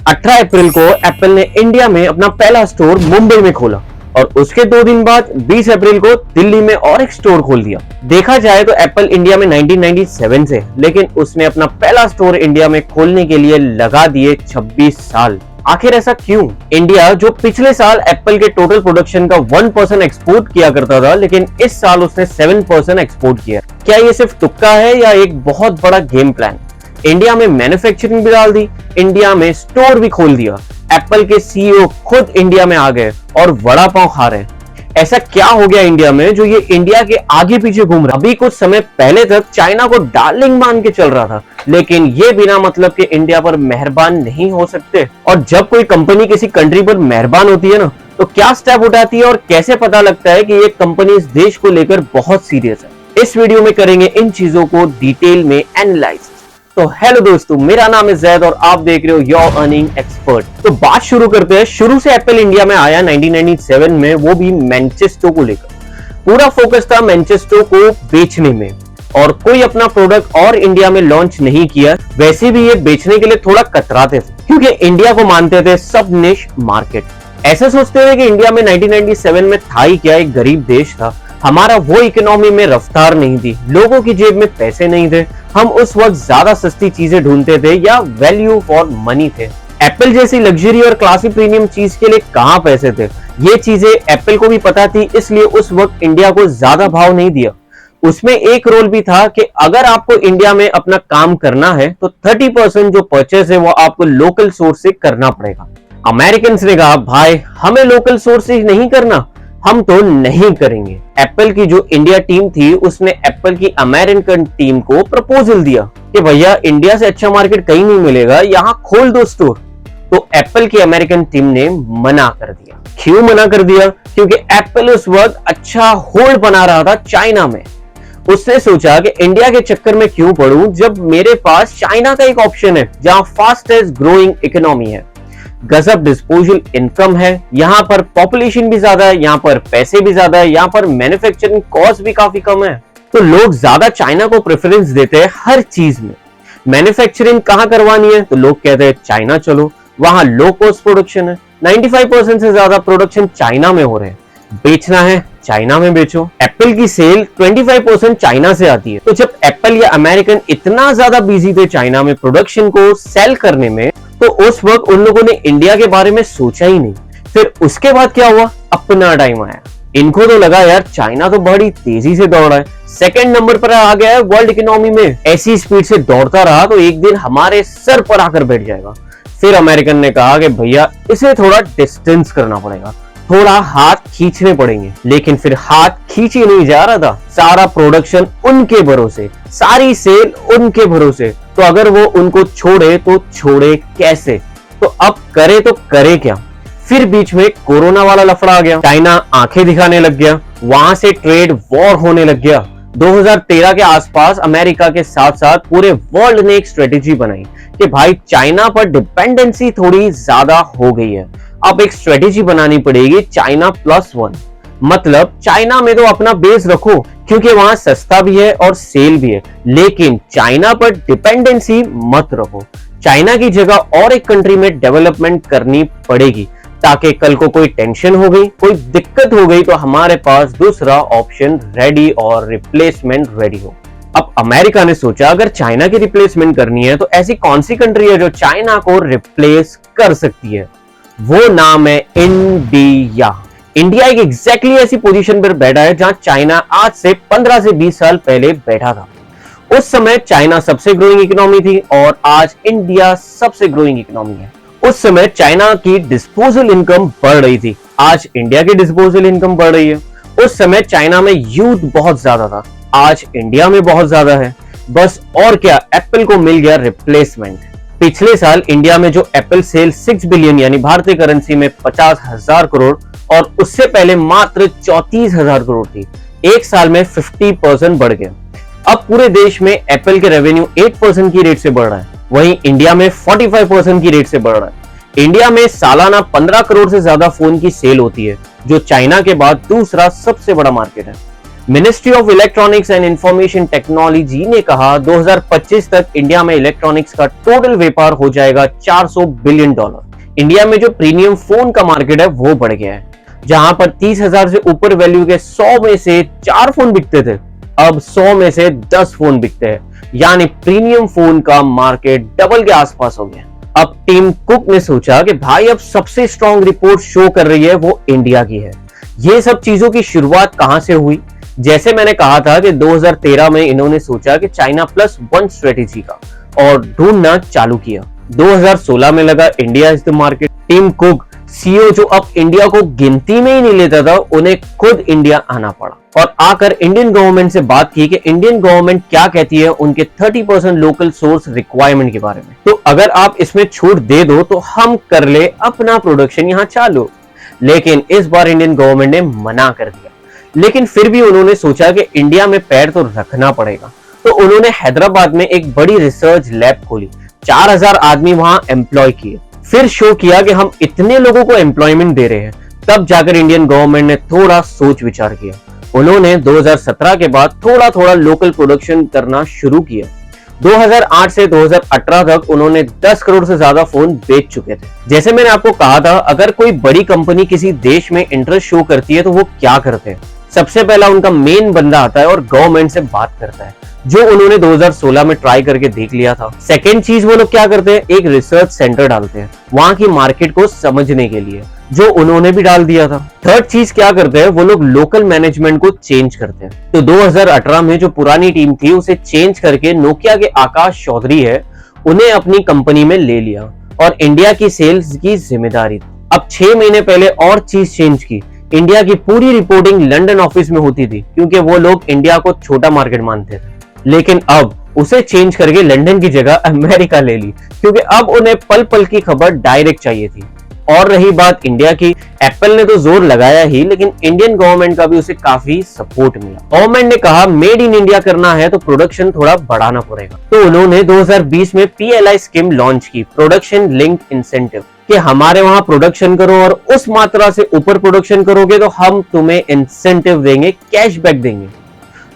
18 अप्रैल को एप्पल ने इंडिया में अपना पहला स्टोर मुंबई में खोला और उसके 2 दिन बाद 20 अप्रैल को दिल्ली में और एक स्टोर खोल दिया। देखा जाए तो एप्पल इंडिया में 1997 से, लेकिन उसने अपना पहला स्टोर इंडिया में खोलने के लिए लगा दिए 26 साल। आखिर ऐसा क्यों? इंडिया जो पिछले साल एप्पल के टोटल प्रोडक्शन का 1% एक्सपोर्ट किया करता था, लेकिन इस साल उसने 7% एक्सपोर्ट किया। क्या ये सिर्फ तुक्का है या एक बहुत बड़ा गेम प्लान? इंडिया में मैन्युफैक्चरिंग भी डाल दी, इंडिया में स्टोर भी खोल दिया, एप्पल के सीईओ खुद इंडिया में आ गए और वड़ा पाव खा रहे हैं। ऐसा क्या हो गया इंडिया में जो ये इंडिया के आगे पीछे घूम रहा? अभी कुछ समय पहले तक चाइना को डार्लिंग मान के चल रहा था, लेकिन ये बिना मतलब के इंडिया पर मेहरबान नहीं हो सकते। और जब कोई कंपनी किसी कंट्री पर मेहरबान होती है ना, तो क्या स्टेप उठाती है और कैसे पता लगता है कि ये कंपनी इस देश को लेकर बहुत सीरियस है? इस वीडियो में करेंगे इन चीजों को डिटेल में एनालाइज। तो हेलो दोस्तों, मेरा नाम है जैद और आप देख रहे हो योर अर्निंग एक्सपर्ट। तो बात शुरू करते हैं। शुरू से एप्पल इंडिया में आया 1997 में, वो भी मैनचेस्टर को लेकर। पूरा फोकस था मैनचेस्टर को बेचने में और कोई अपना प्रोडक्ट और इंडिया में लॉन्च नहीं किया। वैसे भी ये बेचने के लिए थोड़ा कतराते थे क्योंकि इंडिया को मानते थे सब निश मार्केट। ऐसे सोचते थे कि इंडिया में 1997 में था ही क्या, एक गरीब देश था। हमारा वो इकोनॉमी में रफ्तार नहीं थी, लोगों की जेब में पैसे नहीं थे, हम उस वक्त ज्यादा सस्ती चीजें ढूंढते थे या वैल्यू फॉर मनी थे। एप्पल जैसी लग्जरी और क्लासी प्रीमियम चीज के लिए कहां पैसे थे, ये चीजें एप्पल को भी पता थी, इसलिए उस वक्त इंडिया को ज्यादा भाव नहीं दिया। उसमें एक रोल भी था कि अगर आपको इंडिया में अपना काम करना है तो 30% जो परचेस है वो आपको लोकल सोर्स से करना पड़ेगा। अमेरिकन ने कहा भाई हमें लोकल सोर्स से नहीं करना, हम तो नहीं करेंगे। एप्पल की जो इंडिया टीम थी उसने एप्पल की अमेरिकन टीम को प्रपोजल दिया कि भैया इंडिया से अच्छा मार्केट कहीं नहीं मिलेगा, यहाँ खोल दो स्टोर। तो एप्पल की अमेरिकन टीम ने मना कर दिया। क्यों मना कर दिया? क्योंकि एप्पल उस वक्त अच्छा होल्ड बना रहा था चाइना में। उसने सोचा कि इंडिया के चक्कर में क्यों पड़ूं जब मेरे पास चाइना का एक ऑप्शन है जहां फास्टेस्ट ग्रोइंग इकोनॉमी है, गजब डिस्पोजल इनकम है, यहाँ पर पॉपुलेशन भी ज्यादा है, यहाँ पर पैसे भी ज्यादा है, यहाँ पर मैन्युफैक्चरिंग कॉस्ट भी काफी कम है। तो लोग ज्यादा चाइना को प्रेफरेंस देते हैं हर चीज में। मैन्युफैक्चरिंग कहाँ करवानी है तो लोग कहते हैं चाइना चलो, वहां लो कॉस्ट प्रोडक्शन है, 95% से ज्यादा प्रोडक्शन चाइना में हो रहे हैं। बेचना है चाइना में बेचो। एप्पल की सेल 25% चाइना से आती है। तो जब एप्पल या अमेरिकन इतना ज्यादा बिजी थे चाइना में प्रोडक्शन को सेल करने में, तो उस वक्त उन लोगों ने इंडिया के बारे में सोचा ही नहीं। फिर उसके बाद क्या हुआ? अपना टाइम आया। इनको तो लगा यार चाइना तो बड़ी तेजी से दौड़ रहा है, सेकंड नंबर पर आ गया है वर्ल्ड इकोनॉमी में, ऐसी स्पीड से दौड़ता रहा तो एक दिन हमारे सर पर आकर बैठ जाएगा। फिर अमेरिकन ने कहा कि भैया इसे थोड़ा डिस्टेंस करना पड़ेगा, थोड़ा हाथ खींचने पड़ेंगे। लेकिन फिर हाथ खींचे नहीं जा रहा था, सारा प्रोडक्शन उनके भरोसे, सारी सेल उनके भरोसे। तो अगर वो उनको छोड़े तो छोड़े कैसे? तो अब करे तो करे क्या? फिर बीच में कोरोना वाला लफड़ा आ गया, चाइना आंखें दिखाने लग गया, वहां से ट्रेड वॉर होने लग गया। 2013 के आसपास अमेरिका के साथ साथ पूरे वर्ल्ड ने एक स्ट्रेटेजी बनाई कि भाई चाइना पर डिपेंडेंसी थोड़ी ज्यादा हो गई है, अब एक स्ट्रेटेजी बनानी पड़ेगी चाइना +1। मतलब चाइना में तो अपना बेस रखो क्योंकि वहां सस्ता भी है और सेल भी है, लेकिन चाइना पर डिपेंडेंसी मत रखो। चाइना की जगह और एक कंट्री में डेवलपमेंट करनी पड़ेगी ताकि कल को कोई टेंशन हो गई, कोई दिक्कत हो गई तो हमारे पास दूसरा ऑप्शन रेडी और रिप्लेसमेंट रेडी हो। अब अमेरिका ने सोचा अगर चाइना की रिप्लेसमेंट करनी है तो ऐसी कौन सी कंट्री है जो चाइना को रिप्लेस कर सकती है? वो नाम है इंडिया। इंडिया एक एग्जैक्टली ऐसी पोजीशन पर बैठा है जहां चाइना आज से 15 से 20 साल पहले बैठा था। उस समय चाइना सबसे ग्रोइंग इकोनॉमी थी और आज इंडिया सबसे ग्रोइंग इकोनॉमी है। उस समय चाइना की डिस्पोजल इनकम बढ़ रही थी, आज इंडिया की डिस्पोजल इनकम बढ़ रही है। उस समय चाइना में यूथ बहुत ज्यादा था, आज इंडिया में बहुत ज्यादा है। बस और क्या, एप्पल को मिल गया रिप्लेसमेंट। पिछले साल इंडिया में जो एप्पल सेल 6 बिलियन यानी भारतीय करेंसी में 50,000 करोड़ और उससे पहले मात्र 34,000 करोड़ थी, एक साल में 50% बढ़ गया। अब पूरे देश में एप्पल के रेवेन्यू 8% की रेट से बढ़ रहा है, वहीं इंडिया में 45% की रेट से बढ़ रहा है। इंडिया में सालाना 15 करोड़ से ज्यादा फोन की सेल होती है, जो चाइना के बाद दूसरा सबसे बड़ा मार्केट है। Ministry of electronics and information technology ने कहा 2025 तक इंडिया में इलेक्ट्रॉनिक्स का टोटल व्यापार हो जाएगा $400 बिलियन। इंडिया में जो प्रीमियम फोन का मार्केट है वो बढ़ गया है। जहां पर 30,000 से ऊपर वैल्यू के 100 में से 4 फोन बिकते थे, अब 100 में से 10 फोन बिकते हैं, यानी प्रीमियम फोन का मार्केट डबल के आसपास हो गया। अब टीम कुक ने सोचा कि भाई अब सबसे स्ट्रॉन्ग रिपोर्ट शो कर रही है वो इंडिया की है। ये सब चीजों की शुरुआत कहां से हुई? जैसे मैंने कहा था कि 2013 में इन्होंने सोचा कि चाइना +1 स्ट्रेटेजी का और ढूंढना चालू किया। 2016 में लगा India is the market. Tim Cook CEO जो अब इंडिया को गिनती में ही नहीं लेता था, उन्हें खुद इंडिया आना पड़ा और आकर इंडियन गवर्नमेंट से बात की कि इंडियन गवर्नमेंट क्या कहती है उनके 30% लोकल सोर्स रिक्वायरमेंट के बारे में। तो अगर आप इसमें छूट दे दो तो हम कर ले अपना प्रोडक्शन यहाँ चालू। लेकिन इस बार इंडियन गवर्नमेंट ने मना कर दिया। लेकिन फिर भी उन्होंने सोचा कि इंडिया में पैर तो रखना पड़ेगा, तो उन्होंने हैदराबाद में एक बड़ी रिसर्च लैब खोली। 4000 आदमी वहां एम्प्लॉय किए। फिर शो किया कि हम इतने लोगों को एम्प्लॉयमेंट दे रहे हैं। तब जाकर इंडियन गवर्नमेंट ने थोड़ा सोच विचार किया। उन्होंने 2017 के बाद थोड़ा थोड़ा लोकल प्रोडक्शन करना शुरू किया। 2008 से 2018 तक उन्होंने 10 करोड़ से ज्यादा फोन बेच चुके थे। जैसे मैंने आपको कहा था, अगर कोई बड़ी कंपनी किसी देश में इंटरेस्ट शो करती है तो वो क्या करते हैं? सबसे पहला उनका मेन बंदा आता है और गवर्नमेंट से बात करता है, जो उन्होंने 2016 में ट्राई करके देख लिया था। सेकेंड चीज वो लोग क्या करते हैं, एक रिसर्च सेंटर डालते हैं वहां की मार्केट को समझने के लिए, जो उन्होंने भी डाल दिया था। थर्ड चीज क्या करते हैं, वो लोग लोकल मैनेजमेंट को चेंज करते हैं। तो 2018 में जो पुरानी टीम थी उसे चेंज करके नोकिया के आकाश चौधरी है, उन्हें अपनी कंपनी में ले लिया और इंडिया की सेल्स की जिम्मेदारी। अब 6 महीने पहले और चीज चेंज की। इंडिया की पूरी रिपोर्टिंग लंदन ऑफिस में होती थी, क्योंकि वो लोग इंडिया को छोटा मार्केट मानते थे। लेकिन अब उसे चेंज करके लंदन की जगह अमेरिका ले ली, क्योंकि अब उन्हें पल पल की खबर डायरेक्ट चाहिए थी। और रही बात इंडिया की, एप्पल ने तो जोर लगाया ही, लेकिन इंडियन गवर्नमेंट का भी उसे काफी सपोर्ट मिला। गवर्नमेंट ने कहा मेड इन इंडिया करना है तो प्रोडक्शन थोड़ा बढ़ाना पड़ेगा। तो उन्होंने 2020 में PLI स्कीम लॉन्च की, प्रोडक्शन लिंक इंसेंटिव, कि हमारे वहां प्रोडक्शन करो और उस मात्रा से ऊपर प्रोडक्शन करोगे तो हम तुम्हें इंसेंटिव देंगे, कैशबैक देंगे।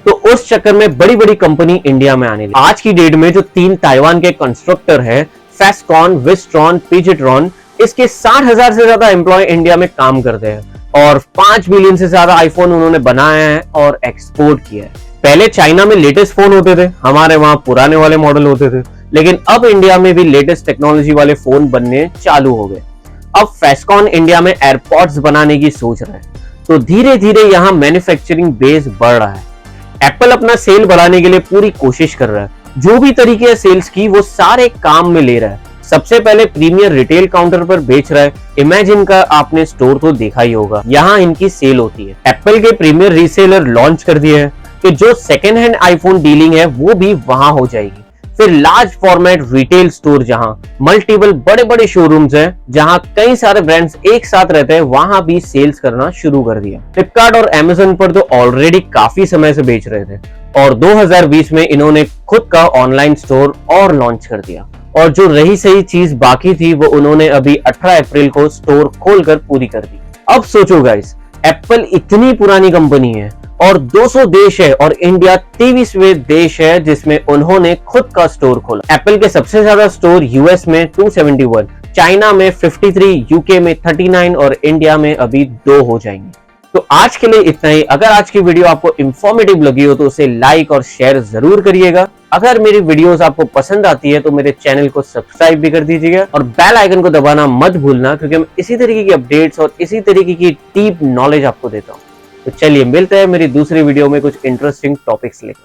तो उस चक्कर में बड़ी बड़ी कंपनी इंडिया में आने लगी। आज की डेट में जो 3 ताइवान के कंस्ट्रक्टर है, फेस्कॉन, विस्ट्रॉन, पिजिट्रॉन, इसके 60,000 से ज्यादा एम्प्लॉय इंडिया में काम करते हैं और 5 मिलियन से ज्यादा आईफोन उन्होंने बनाया है और एक्सपोर्ट किया है। पहले चाइना में लेटेस्ट फोन होते थे, हमारे वहां पुराने वाले मॉडल होते थे, लेकिन अब इंडिया में भी लेटेस्ट टेक्नोलॉजी वाले फोन बनने चालू हो गए। अब फेस्कॉन इंडिया में एयरपॉड्स बनाने की सोच रहा है, तो धीरे धीरे यहाँ मैन्युफैक्चरिंग बेस बढ़ रहा है। एप्पल अपना सेल बढ़ाने के लिए पूरी कोशिश कर रहा है। जो भी तरीके है सेल्स की वो सारे काम में ले रहा है। सबसे पहले प्रीमियर रिटेल काउंटर पर बेच रहा है। इमेजिन का आपने स्टोर तो देखा ही होगा, यहाँ इनकी सेल होती है। एप्पल के प्रीमियर रीसेलर लॉन्च कर दिए हैं कि जो सेकेंड हैंड आईफोन डीलिंग है वो भी वहां हो जाएगी। फिर लार्ज फॉर्मेट रिटेल स्टोर, जहां मल्टीपल बड़े बड़े शोरूम्स हैं, जहां कई सारे ब्रांड्स एक साथ रहते हैं, वहां भी सेल्स करना शुरू कर दिया। फ्लिपकार्ट और अमेज़न पर तो ऑलरेडी काफी समय से बेच रहे थे और 2020 में इन्होंने खुद का ऑनलाइन स्टोर और लॉन्च कर दिया। और जो रही सही चीज बाकी थी वो उन्होंने अभी 18 अप्रैल को स्टोर खोलकर पूरी कर दी। अब सोचो गाइस, एप्पल इतनी पुरानी कंपनी है और 200 देश है और इंडिया 23वें देश है जिसमें उन्होंने खुद का स्टोर खोला। एप्पल के सबसे ज्यादा स्टोर यूएस में 271, चाइना में 53, यूके में 39 और इंडिया में अभी 2 हो जाएंगे। तो आज के लिए इतना ही। अगर आज की वीडियो आपको इंफॉर्मेटिव लगी हो तो उसे लाइक और शेयर जरूर करिएगा। अगर मेरी वीडियोस आपको पसंद आती है तो मेरे चैनल को सब्सक्राइब भी कर दीजिएगा और बेल आइकन को दबाना मत भूलना, क्योंकि मैं इसी तरीके की अपडेट्स और इसी तरीके की डीप नॉलेज आपको देता हूँ। तो चलिए मिलते हैं मेरी दूसरी वीडियो में कुछ इंटरेस्टिंग टॉपिक्स लेकर।